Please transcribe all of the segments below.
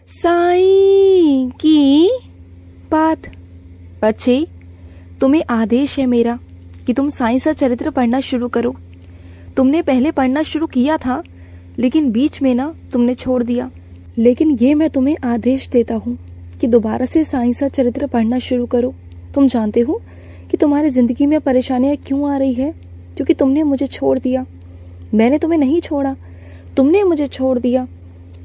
साईं की बात। बच्चे, तुम्हें आदेश है मेरा कि तुम साईं सा चरित्र पढ़ना शुरू करो। तुमने पहले पढ़ना शुरू किया था, लेकिन बीच में ना तुमने छोड़ दिया। लेकिन ये मैं तुम्हें आदेश देता हूँ कि दोबारा से साईं सा चरित्र पढ़ना शुरू करो। तुम जानते हो कि तुम्हारी जिंदगी में परेशानियाँ क्यों आ रही है? क्योंकि तुमने मुझे छोड़ दिया। मैंने तुम्हें नहीं छोड़ा, तुमने मुझे छोड़ दिया।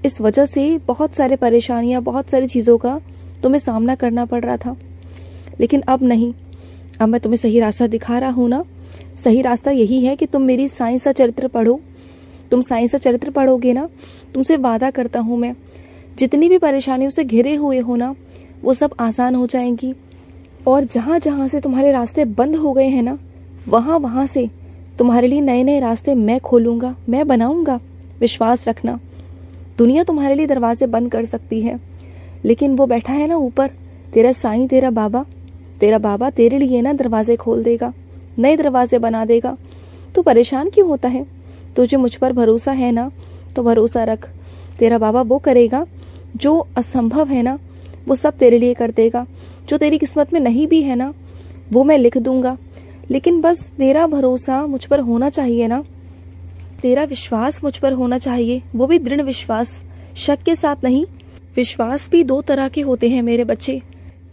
इस वजह से बहुत सारे परेशानियाँ, बहुत सारी चीज़ों का तुम्हें सामना करना पड़ रहा था। लेकिन अब नहीं, अब मैं तुम्हें सही रास्ता दिखा रहा हूँ ना। सही रास्ता यही है कि तुम मेरी साईं सा चरित्र पढ़ो। तुम साईं सा चरित्र पढ़ोगे ना, तुमसे वादा करता हूँ मैं, जितनी भी परेशानियों से घिरे हुए हो ना, वो सब आसान हो जाएंगी। और जहाँ जहाँ से तुम्हारे रास्ते बंद हो गए हैं ना, वहाँ वहाँ से तुम्हारे लिए नए नए रास्ते मैं खोलूँगा, मैं बनाऊँगा। विश्वास रखना। दुनिया तुम्हारे लिए दरवाजे बंद कर सकती है, लेकिन वो बैठा है ना ऊपर, तेरा साईं, तेरा बाबा तेरे लिए ना दरवाजे खोल देगा, नए दरवाजे बना देगा। तो परेशान क्यों होता है? तुझे मुझ पर भरोसा है ना, तो भरोसा रख। तेरा बाबा वो करेगा जो असंभव है ना, वो सब तेरे लिए कर देगा। जो तेरी किस्मत में नहीं भी है ना, वो मैं लिख दूंगा। लेकिन बस तेरा भरोसा मुझ पर होना चाहिए ना, तेरा विश्वास मुझ पर होना चाहिए, वो भी दृढ़ विश्वास, शक के साथ नहीं। विश्वास भी दो तरह के होते हैं मेरे बच्चे।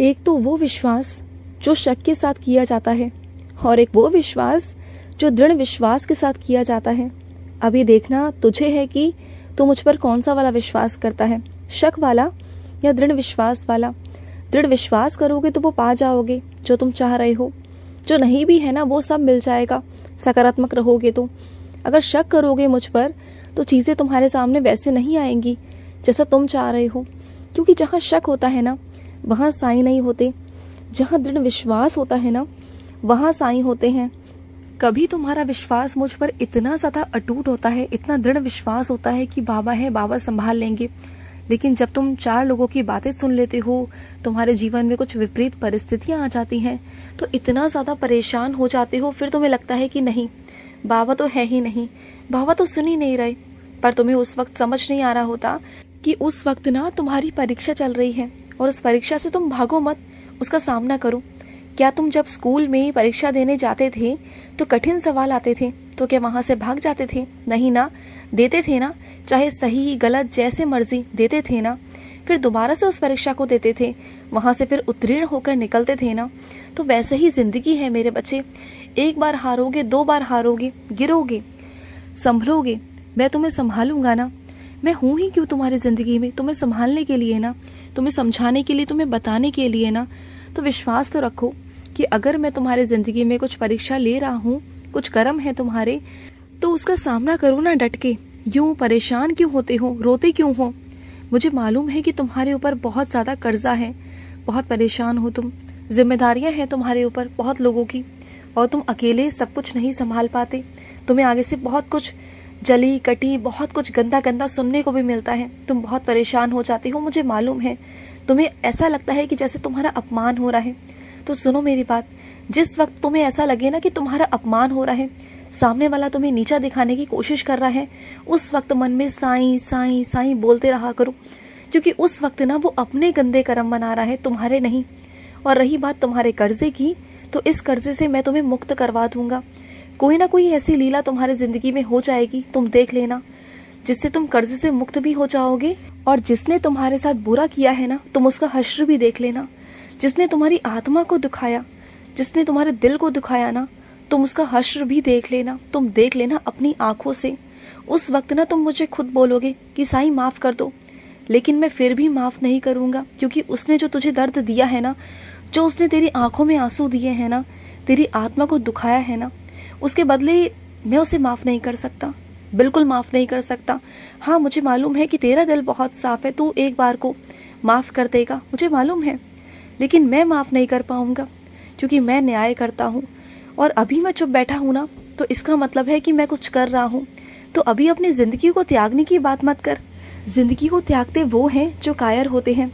एक तो वो विश्वास जो शक के साथ किया जाता है, और एक वो विश्वास जो दृढ़ विश्वास के साथ किया जाता है। अभी देखना तुझे है कि तू मुझ पर कौन सा वाला विश्वास करता है, शक वाला या दृढ़ विश्वास वाला। दृढ़ विश्वास करोगे तो वो पा जाओगे जो तुम चाह रहे हो। जो नहीं भी है ना, वो सब मिल जाएगा सकारात्मक रहोगे तो। अगर शक करोगे मुझ पर, तो चीज़ें तुम्हारे सामने वैसे नहीं आएंगी जैसा तुम चाह रहे हो। क्योंकि जहाँ शक होता है ना, वहाँ साईं नहीं होते। जहाँ दृढ़ विश्वास होता है ना, वहाँ साईं होते हैं। कभी तुम्हारा विश्वास मुझ पर इतना ज़्यादा अटूट होता है, इतना दृढ़ विश्वास होता है कि बाबा है, बाबा संभाल लेंगे। लेकिन जब तुम चार लोगों की बातें सुन लेते हो, तुम्हारे जीवन में कुछ विपरीत परिस्थितियाँ आ जाती हैं, तो इतना ज़्यादा परेशान हो जाते हो। फिर तुम्हें लगता है कि नहीं, बाबा तो है ही नहीं, बाबा तो सुन ही नहीं रहे। पर तुम्हें उस वक्त समझ नहीं आ रहा होता कि उस वक्त ना तुम्हारी परीक्षा चल रही है, और उस परीक्षा से तुम भागो मत, उसका सामना करो। क्या तुम जब स्कूल में परीक्षा देने जाते थे तो कठिन सवाल आते थे, तो क्या वहां से भाग जाते थे? नहीं ना, देते थे ना, चाहे सही गलत जैसे मर्जी देते थे ना। फिर दोबारा से उस परीक्षा को देते थे, वहां से फिर उत्तीर्ण होकर निकलते थे ना। तो वैसे ही जिंदगी है मेरे बच्चे। एक बार हारोगे, दो बार हारोगे, गिरोगे, संभलोगे, मैं तुम्हें संभालूंगा ना। मैं हूं ही क्यों तुम्हारी जिंदगी में, तुम्हें संभालने के लिए ना, तुम्हें समझाने के लिए, तुम्हें बताने के लिए ना। तो विश्वास तो रखो कि अगर मैं तुम्हारी जिंदगी में कुछ परीक्षा ले रहा हूँ, कुछ कर्म है तुम्हारे, तो उसका सामना करो ना डट के। यूं परेशान क्यों होते हो, रोते क्यों हो? मुझे मालूम है कि तुम्हारे ऊपर बहुत ज्यादा कर्जा है, बहुत परेशान हो तुम, जिम्मेदारियां हैं तुम्हारे ऊपर बहुत लोगों की, और तुम अकेले सब कुछ नहीं संभाल पाते। तुम्हें आगे से बहुत कुछ जली कटी, बहुत कुछ गंदा गंदा सुनने को भी मिलता है। तुम बहुत परेशान हो जाती हो, मुझे मालूम है। तुम्हें ऐसा लगता है कि जैसे तुम्हारा अपमान हो रहा है। तो सुनो मेरी बात, जिस वक्त तुम्हें ऐसा लगे ना कि तुम्हारा अपमान हो रहा है, सामने वाला तुम्हें नीचा दिखाने की कोशिश कर रहा है, उस वक्त मन में साईं साईं साईं बोलते रहा करो। क्योंकि उस वक्त ना वो अपने गंदे कर्म बना रहा है, तुम्हारे नहीं। और रही बात तुम्हारे कर्जे की, तो इस कर्जे से मैं तुम्हें मुक्त करवा दूंगा। कोई ना कोई ऐसी लीला तुम्हारी जिंदगी में हो जाएगी, तुम देख लेना, जिससे तुम कर्जे से मुक्त भी हो जाओगे। और जिसने तुम्हारे साथ बुरा किया है ना, तुम उसका हश्र भी देख लेना। जिसने तुम्हारी आत्मा को दुखाया, जिसने तुम्हारे दिल को दुखाया ना, तुम उसका हश्र भी देख लेना। तुम देख लेना अपनी आंखों से। उस वक्त ना तुम मुझे खुद बोलोगे कि साईं माफ कर दो, लेकिन मैं फिर भी माफ नहीं करूंगा। क्योंकि उसने जो तुझे दर्द दिया है ना, जो उसने तेरी आंखों में आंसू दिए हैं ना, तेरी आत्मा को दुखाया है ना, उसके बदले मैं उसे माफ नहीं कर सकता, बिल्कुल माफ नहीं कर सकता। हाँ, मुझे मालूम है कि तेरा दिल बहुत साफ है, तू एक बार को माफ कर देगा, मुझे मालूम है। लेकिन मैं माफ नहीं कर पाऊंगा, क्योंकि मैं न्याय करता हूँ। और अभी मैं चुप बैठा हूँ ना, तो इसका मतलब है कि मैं कुछ कर रहा हूँ। तो अभी अपनी जिंदगी को त्यागने की बात मत कर। जिंदगी को त्यागते वो हैं जो कायर होते हैं।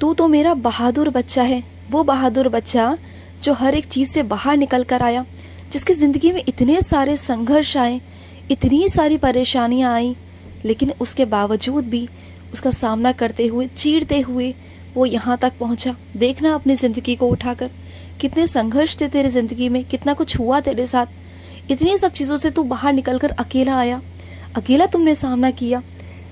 तू तो मेरा बहादुर बच्चा है, वो बहादुर बच्चा जो हर एक चीज से बाहर निकल कर आया, जिसकी जिंदगी में इतने सारे संघर्ष आए, इतनी सारी परेशानियां आई, लेकिन उसके बावजूद भी उसका सामना करते हुए, चीरते हुए वो यहाँ तक पहुंचा। देखना अपनी जिंदगी को उठाकर, कितने संघर्ष थे तेरी जिंदगी में, कितना कुछ हुआ तेरे साथ। इतनी सब चीजों से तू बाहर निकलकर अकेला आया, अकेला तुमने सामना किया।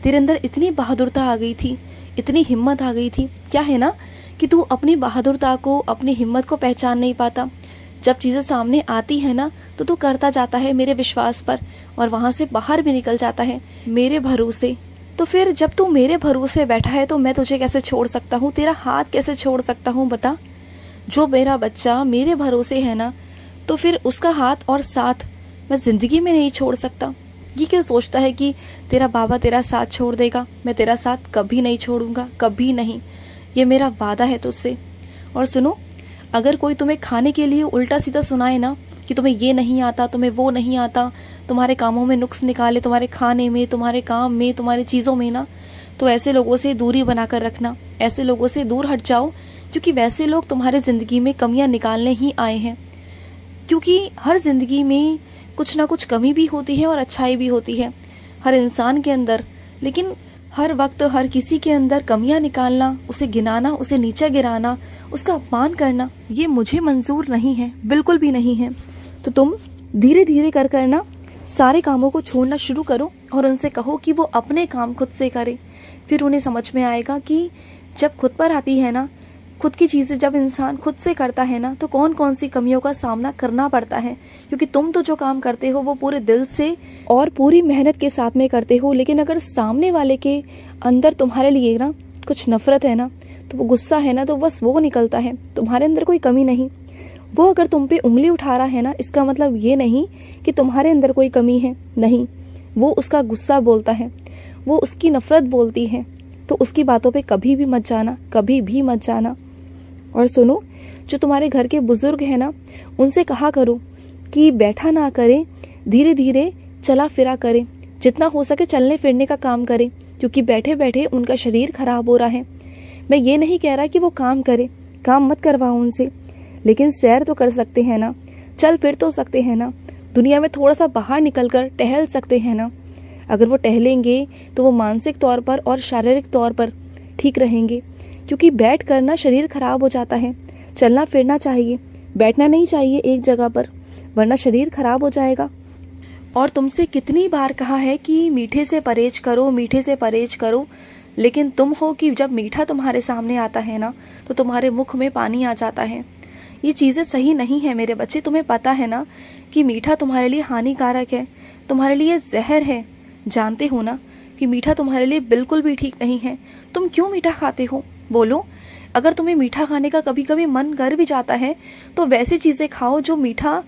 तेरे अंदर इतनी बहादुरता आ गई थी, इतनी हिम्मत आ गई थी। क्या है ना कि तू अपनी बहादुरता को, अपनी हिम्मत को पहचान नहीं पाता। जब चीजें सामने आती है ना तो तू करता जाता है मेरे विश्वास पर, और वहां से बाहर भी निकल जाता है मेरे भरोसे। तो फिर जब तू मेरे भरोसे बैठा है तो मैं तुझे कैसे छोड़ सकता हूँ, तेरा हाथ कैसे छोड़ सकता हूँ बता। जो मेरा बच्चा मेरे भरोसे है ना, तो फिर उसका हाथ और साथ मैं जिंदगी में नहीं छोड़ सकता। ये क्यों सोचता है कि तेरा बाबा तेरा साथ छोड़ देगा? मैं तेरा साथ कभी नहीं छोड़ूंगा, कभी नहीं। ये मेरा वादा है तुझसे। और सुनो, अगर कोई तुम्हें खाने के लिए उल्टा सीधा सुनाए ना कि तुम्हें ये नहीं आता, तुम्हें वो नहीं आता, तुम्हारे कामों में नुक्स निकाले, तुम्हारे खाने में, तुम्हारे काम में, तुम्हारी चीज़ों में ना, तो ऐसे लोगों से दूरी बनाकर रखना। ऐसे लोगों से दूर हट जाओ, क्योंकि वैसे लोग तुम्हारे ज़िंदगी में कमियां निकालने ही आए हैं। क्योंकि हर ज़िंदगी में कुछ ना कुछ कमी भी होती है और अच्छाई भी होती है हर इंसान के अंदर। लेकिन हर वक्त हर किसी के अंदर कमियां निकालना, उसे गिनाना, उसे नीचा गिराना, उसका अपमान करना, ये मुझे मंजूर नहीं है, बिल्कुल भी नहीं है। तो तुम धीरे धीरे कर करना सारे कामों को छोड़ना शुरू करो और उनसे कहो कि वो अपने काम खुद से करे। फिर उन्हें समझ में आएगा कि जब खुद पर आती है ना, खुद की चीज़ें जब इंसान खुद से करता है ना, तो कौन कौन सी कमियों का सामना करना पड़ता है। क्योंकि तुम तो जो काम करते हो वो पूरे दिल से और पूरी मेहनत के साथ में करते हो, लेकिन अगर सामने वाले के अंदर तुम्हारे लिए ना कुछ नफरत है ना, तो वो गुस्सा है ना, तो बस वो निकलता है, तुम्हारे अंदर कोई कमी नहीं। वो अगर तुम पे उंगली उठा रहा है ना, इसका मतलब ये नहीं कि तुम्हारे अंदर कोई कमी है, नहीं। वो उसका गुस्सा बोलता है, वो उसकी नफरत बोलती है। तो उसकी बातों पे कभी भी मत जाना, कभी भी मत जाना। और सुनो, जो तुम्हारे घर के बुजुर्ग हैं ना, उनसे कहा करो कि बैठा ना करें, धीरे धीरे चला फिरा करें, जितना हो सके चलने फिरने का काम करें, क्योंकि बैठे बैठे उनका शरीर खराब हो रहा है। मैं ये नहीं कह रहा कि वो काम करे, काम मत करवाओ उनसे, लेकिन सैर तो कर सकते हैं ना, चल फिर तो सकते हैं ना, दुनिया में थोड़ा सा बाहर निकलकर टहल सकते हैं ना। अगर वो टहलेंगे तो वो मानसिक तौर पर और शारीरिक तौर पर ठीक रहेंगे, क्योंकि बैठ कर ना शरीर खराब हो जाता है। चलना फिरना चाहिए, बैठना नहीं चाहिए एक जगह पर, वरना शरीर खराब हो जाएगा। और तुमसे कितनी बार कहा है कि मीठे से परहेज करो, मीठे से परहेज करो, लेकिन तुम हो कि जब मीठा तुम्हारे सामने आता है ना, तो तुम्हारे मुख में पानी आ जाता है। ये चीज़ें सही नहीं है मेरे बच्चे, तुम्हें पता है ना कि मीठा तुम्हारे लिए हानिकारक है, तुम्हारे लिए जहर है। जानते हो ना कि मीठा तुम्हारे लिए बिल्कुल भी ठीक नहीं है। तुम क्यों मीठा खाते हो, बोलो? अगर तुम्हें मीठा खाने का कभी कभी मन कर भी जाता है, तो वैसी चीज़ें खाओ जो मीठा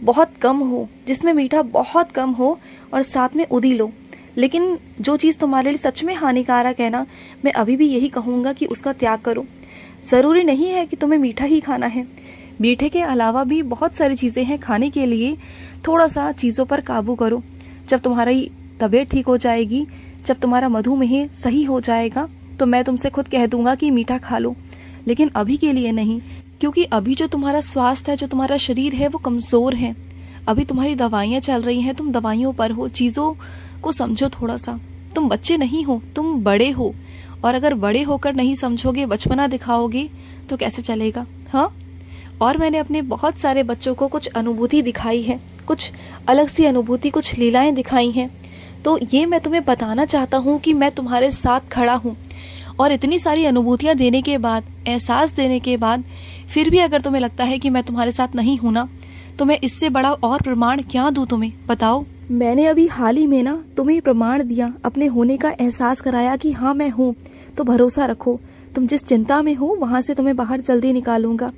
बहुत कम हो, जिसमें मीठा बहुत कम हो, और साथ में उदी लो। लेकिन जो चीज़ तुम्हारे लिए सच में हानिकारक है ना, मैं अभी भी यही कहूँगा कि उसका त्याग करो। ज़रूरी नहीं है कि तुम्हें मीठा ही खाना है, मीठे के अलावा भी बहुत सारी चीज़ें हैं खाने के लिए। थोड़ा सा चीज़ों पर काबू करो। जब तुम्हारी तबीयत ठीक हो जाएगी, जब तुम्हारा मधुमेह सही हो जाएगा, तो मैं तुमसे खुद कह दूंगा कि मीठा खा लो, लेकिन अभी के लिए नहीं। क्योंकि अभी जो तुम्हारा स्वास्थ्य है, जो तुम्हारा शरीर है, वो कमज़ोर है। अभी तुम्हारी दवाइयाँ चल रही हैं, तुम दवाइयों पर हो। चीज़ों को समझो थोड़ा सा। तुम बच्चे नहीं हो, तुम बड़े हो, और अगर बड़े होकर नहीं समझोगे, बचपना दिखाओगे, तो कैसे चलेगा? हाँ। और मैंने अपने बहुत सारे बच्चों को कुछ अनुभूति दिखाई है, कुछ अलग सी अनुभूति, कुछ लीलाएं दिखाई हैं। तो ये मैं तुम्हें बताना चाहता हूँ कि मैं तुम्हारे साथ खड़ा हूँ। और इतनी सारी अनुभूतियाँ देने के बाद, एहसास देने के बाद, फिर भी अगर तुम्हें लगता है कि मैं तुम्हारे साथ नहीं हूँ ना, तो मैं इससे बड़ा और प्रमाण क्या दूँ तुम्हें, बताओ? मैंने अभी हाल ही में ना तुम्हें प्रमाण दिया, अपने होने का एहसास कराया कि हाँ मैं हूँ। तो भरोसा रखो, तुम जिस चिंता में हो वहाँ से तुम्हें बाहर जल्दी निकालूंगा।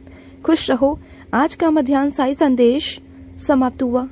खुश रहो। आज का मध्याह्न साई संदेश समाप्त हुआ।